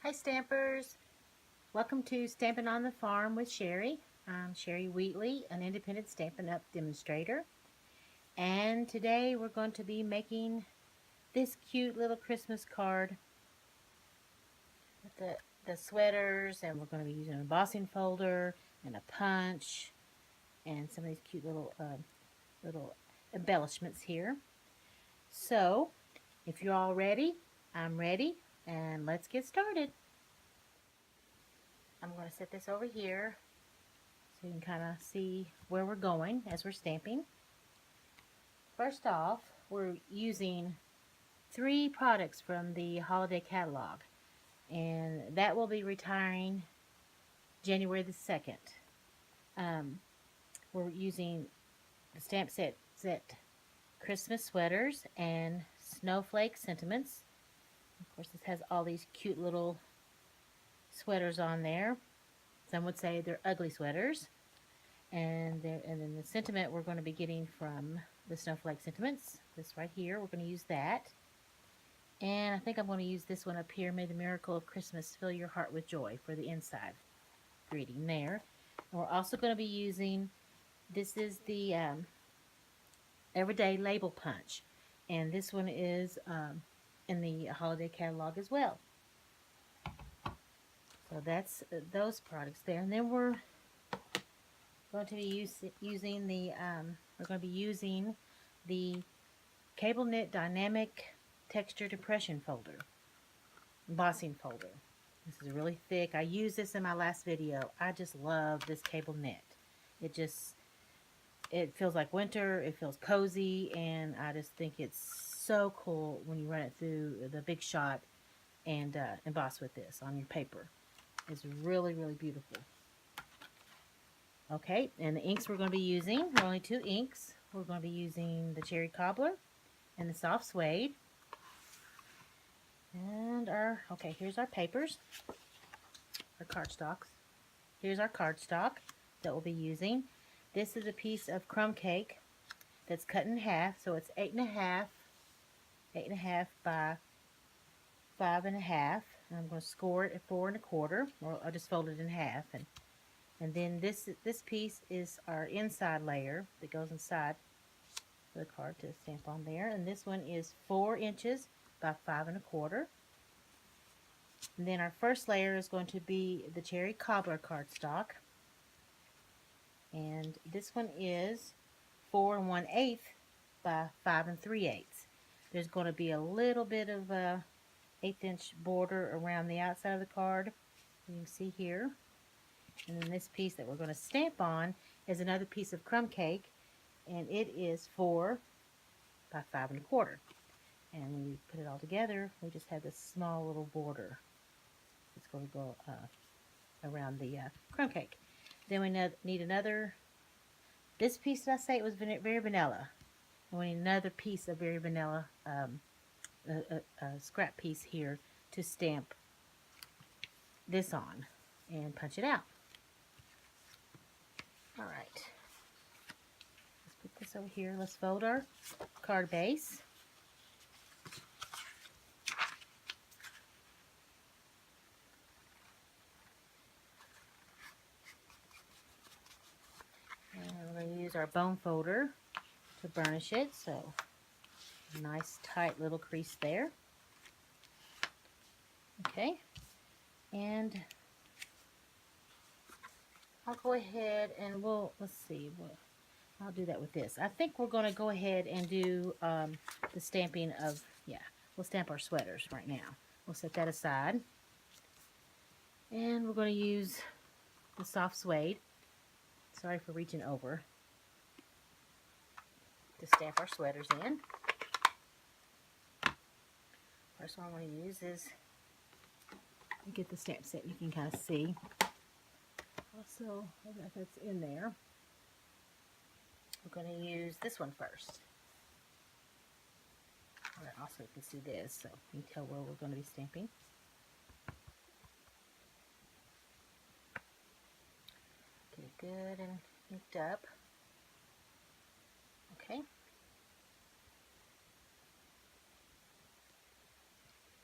Hi Stampers! Welcome to Stampin' on the Farm with Cherie. I'm Cherie Wheatley, an independent Stampin' Up demonstrator. And today we're going to be making this cute little Christmas card with the sweaters, and we're going to be using an embossing folder and a punch and some of these cute little embellishments here. So, if you're all ready, I'm ready, and let's get started. I'm going to set this over here so you can kind of see where we're going as we're stamping. First off, we're using 3 products from the holiday catalog, and that will be retiring January the 2nd. We're using the stamp set Christmas sweaters and Snowflake sentiments. Of course, this has all these cute little sweaters on there. Some would say they're ugly sweaters. And then the sentiment we're going to be getting from the Snowflake sentiments, this right here, we're going to use that. And I think I'm going to use this one up here, May the Miracle of Christmas Fill Your Heart with Joy, for the inside greeting there. And we're also going to be using, this is the Everyday Label Punch. And this one is in the holiday catalog as well. So that's those products there. And then we're going to be using the Cable Knit Dynamic Texture Depression folder, embossing folder. This is really thick. I used this in my last video. I just love this cable knit. It feels like winter. It feels cozy, and I just think it's so cool when you run it through the Big Shot and emboss with this on your paper. It's really, really beautiful. Okay, and the inks we're going to be using are only 2 inks. We're going to be using the Cherry Cobbler and the Soft Suede. And here's our papers, our cardstocks. Here's our cardstock that we'll be using. This is a piece of crumb cake that's cut in half, so it's 8.5 by 5.5. And I'm going to score it at 4 1/4, or I'll just fold it in half. And then this piece is our inside layer that goes inside the card to stamp on there. And this one is 4 inches by 5 1/4. And then our first layer is going to be the Cherry Cobbler cardstock. And this one is 4 1/8 by 5 3/8. There's going to be a little bit of a 1/8 border around the outside of the card. You can see here. And then this piece that we're going to stamp on is another piece of crumb cake, and it is 4 by 5 1/4. And when you put it all together, we just have this small little border that's going to go around the crumb cake. Then we need another, this piece that I say it was very vanilla. And we need another piece of very vanilla, a scrap piece here to stamp this on and punch it out. Alright, let's put this over here. Let's fold our card base. And we're going to use our bone folder to burnish it, so nice tight little crease there. Okay, and I'll go ahead and let's see, I'll do that with this. I think we're going to go ahead and do the stamping of, we'll stamp our sweaters right now. We'll set that aside. And we're going to use the Soft Suede. Sorry for reaching over. To stamp our sweaters in. First one I'm going to use is, get the stamp set, you can kind of see. Also, if it's in there, we're going to use this one first. Also, you can see this, so you can tell where we're going to be stamping. Get it good and inked up. Okay.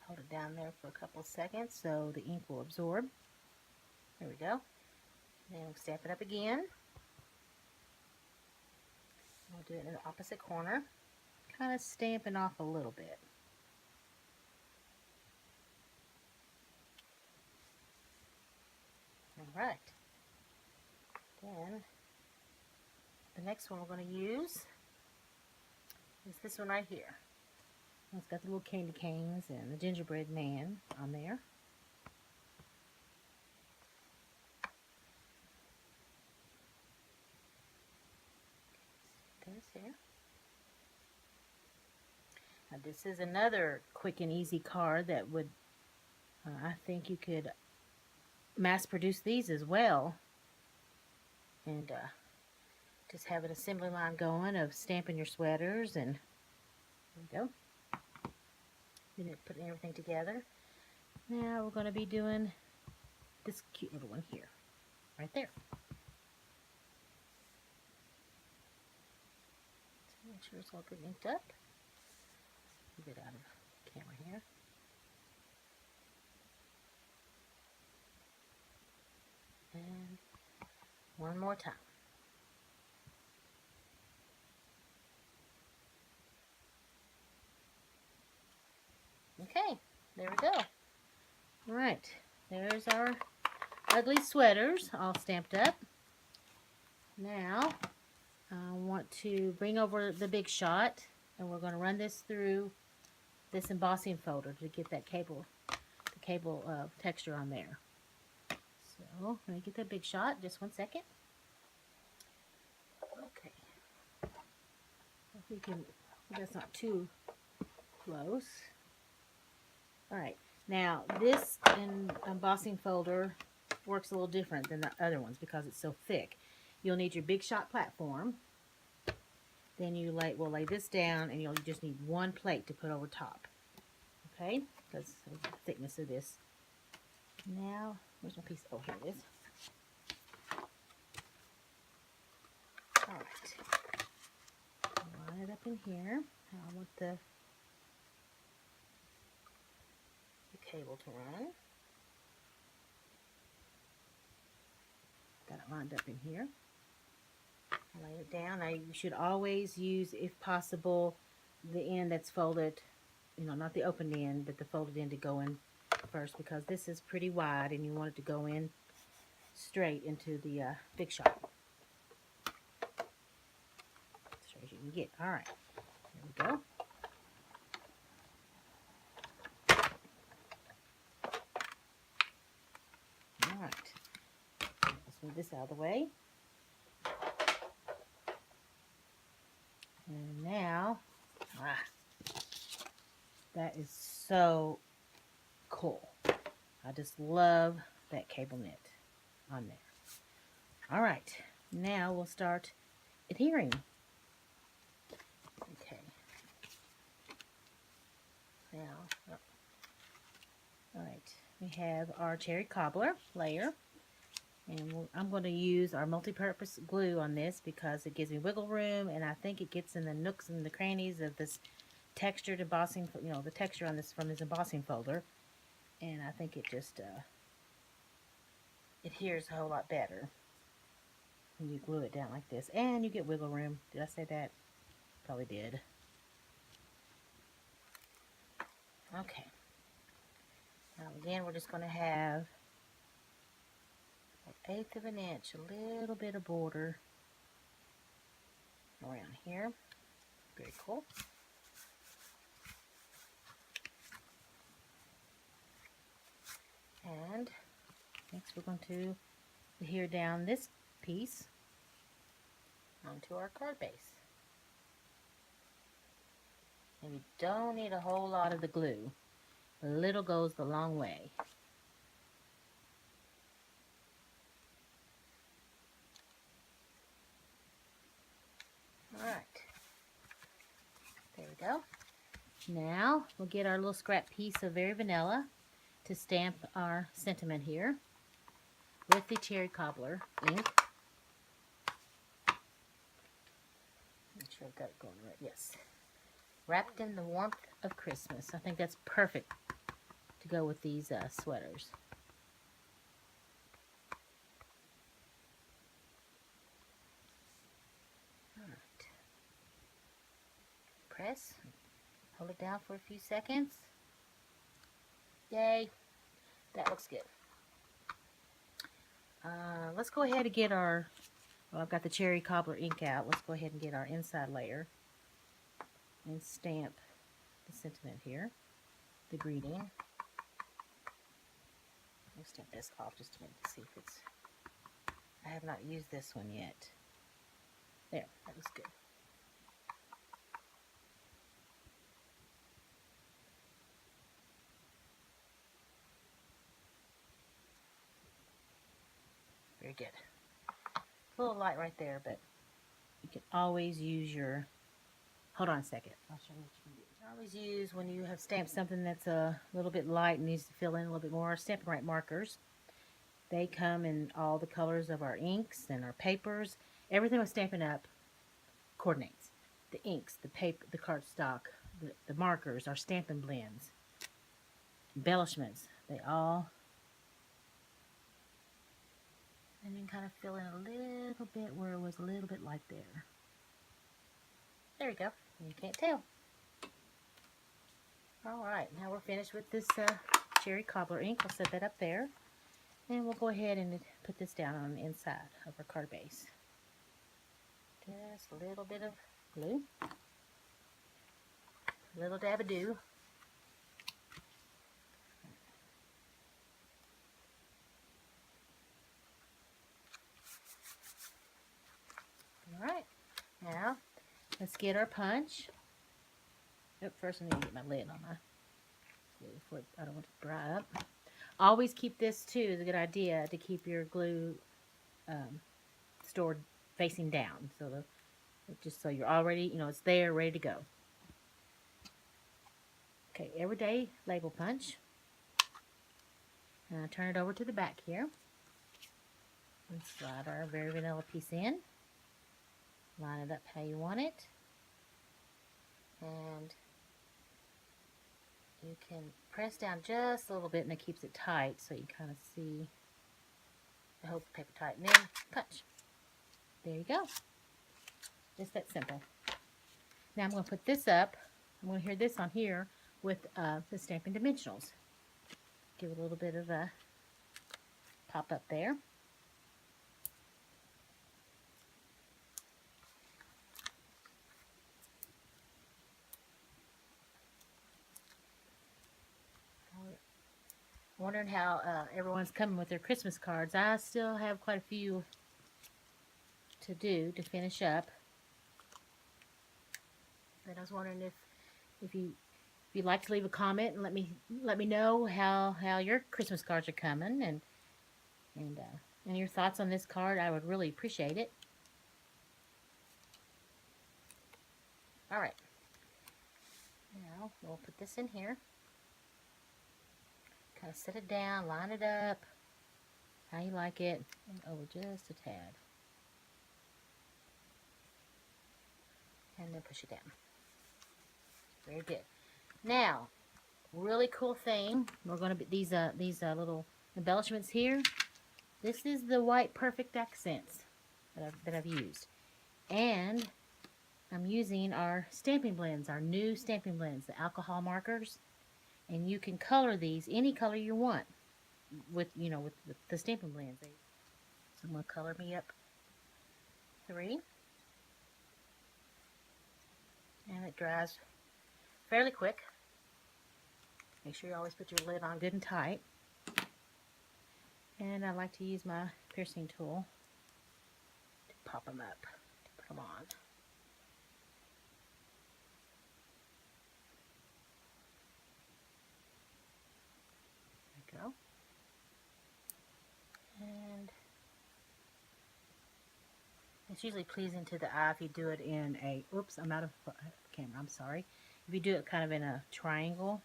Hold it down there for a couple of seconds so the ink will absorb. There we go. Then we'll stamp it up again. We'll do it in the opposite corner, kind of stamping off a little bit. Alright. Then the next one we're going to use is this one right here. It's got the little candy canes and the gingerbread man on there. This here. Now this is another quick and easy card that would, I think you could mass produce these as well. And just have an assembly line going of stamping your sweaters, and there we go. Putting everything together. Now we're going to be doing this cute little one here, right there. So make sure it's all good inked up. Get out of camera here. And one more time. Okay, there we go. Alright, there's our ugly sweaters all stamped up. Now, I want to bring over the Big Shot, and we're going to run this through this embossing folder to get that cable, the cable texture on there. So, let me get that Big Shot, just 1 second. Okay. If we can, that's not too close. Alright, now this embossing folder works a little different than the other ones because it's so thick. You'll need your Big Shot platform. Then you will lay this down, and you'll just need one plate to put over top. Okay, because of the thickness of this. Now, where's my piece? Oh, here it is. Alright. Line it up in here. I want the cable to run. Got it lined up in here. Lay it down. Now you should always use, if possible, the end that's folded, you know, not the open end, but the folded end to go in first, because this is pretty wide and you want it to go in straight into the Big Shot. Straight as you can get. Alright, there we go. Alright, let's move this out of the way. And now, that is so cool. I just love that cable knit on there. Alright, now we'll start adhering. Okay. Now, alright, we have our cherry cobbler layer. And I'm going to use our multi-purpose glue on this because it gives me wiggle room, and I think it gets in the nooks and the crannies of this textured embossing, you know, the texture on this from this embossing folder. And I think it just adheres a whole lot better when you glue it down like this. And you get wiggle room. Did I say that? Probably did. Okay. Now again, we're just going to have 1/8 of an inch, a little bit of border around here. Very cool. And next we're going to adhere down this piece onto our card base. And you don't need a whole lot of the glue. A little goes a long way. Alright, there we go. Now we'll get our little scrap piece of Very Vanilla to stamp our sentiment here with the cherry cobbler ink. Make sure I've got it going right. Yes. Wrapped in the warmth of Christmas. I think that's perfect to go with these sweaters. All right. Press. Hold it down for a few seconds. Yay. That looks good. Let's go ahead and get our, well, I've got the cherry cobbler ink out. Let's go ahead and get our inside layer and stamp the sentiment here, the greeting. I'll stamp this off just a minute to see if it's, I have not used this one yet. There, that looks good. Very good. A little light right there, but you can always use your, hold on a second. I'll show you what you can do. You can always use, when you have stamped something that's a little bit light and needs to fill in a little bit more, Stampin' Right markers. They come in all the colors of our inks and our papers. Everything with Stampin' Up coordinates. The inks, the paper, the cardstock, the markers, our Stampin' blends, embellishments, they all. And then kind of fill in a little bit where it was a little bit light there. There we go. You can't tell. Alright, now we're finished with this cherry cobbler ink. I'll set that up there. And we'll go ahead and put this down on the inside of our card base. Just a little bit of glue. A little dab of dew. Alright, now let's get our punch. First I need to get my lid on my glue before I don't want it to dry up. Always keep this too, is a good idea to keep your glue stored facing down. So just so you're already, you know, it's there, ready to go. Okay, everyday label punch. And I turn it over to the back here. And slide our very vanilla piece in. Line it up how you want it. And you can press down just a little bit and it keeps it tight so you kind of see the whole paper tight. And then punch. There you go. Just that simple. Now I'm going to put this up. I'm going to hear this on here with the Stampin' Dimensionals. Give it a little bit of a pop up there. Wondering how everyone's coming with their Christmas cards. I still have quite a few to do to finish up. But I was wondering if you'd like to leave a comment and let me know how your Christmas cards are coming and your thoughts on this card. I would really appreciate it. All right. Now we'll put this in here. Kind of set it down, line it up, how you like it, and over just a tad. And then push it down. Very good. Now, really cool thing, we're going to be these little embellishments here. This is the white perfect accents that I've used. And I'm using our stamping blends, our new stamping blends, the alcohol markers. And you can color these any color you want with, you know, with the Stampin' blends. So I'm going to color me up 3. And it dries fairly quick. Make sure you always put your lid on good and tight. And I like to use my piercing tool to pop them up, to put them on. Go. And it's usually pleasing to the eye if you do it in a, oops, I'm out of camera, I'm sorry. If you do it kind of in a triangle.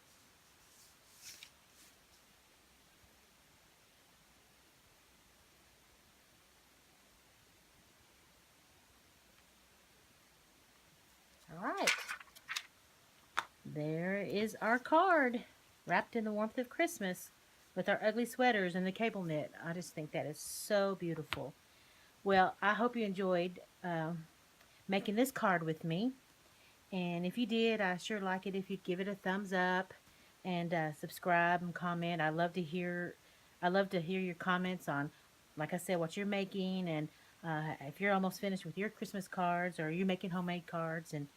All right. There is our card. wrapped in the warmth of Christmas with our ugly sweaters and the cable knit. I just think that is so beautiful. Well, I hope you enjoyed making this card with me. And if you did, I sure like it if you'd give it a thumbs up and subscribe and comment. I love to hear your comments on, like I said, what you're making, and if you're almost finished with your Christmas cards or you're making homemade cards. And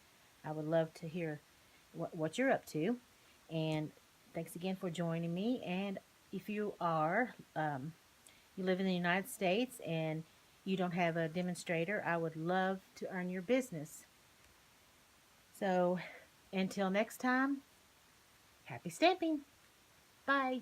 I would love to hear what you're up to. And thanks again for joining me. And if you live in the United States and you don't have a demonstrator, I would love to earn your business. So until next time, happy stamping. Bye.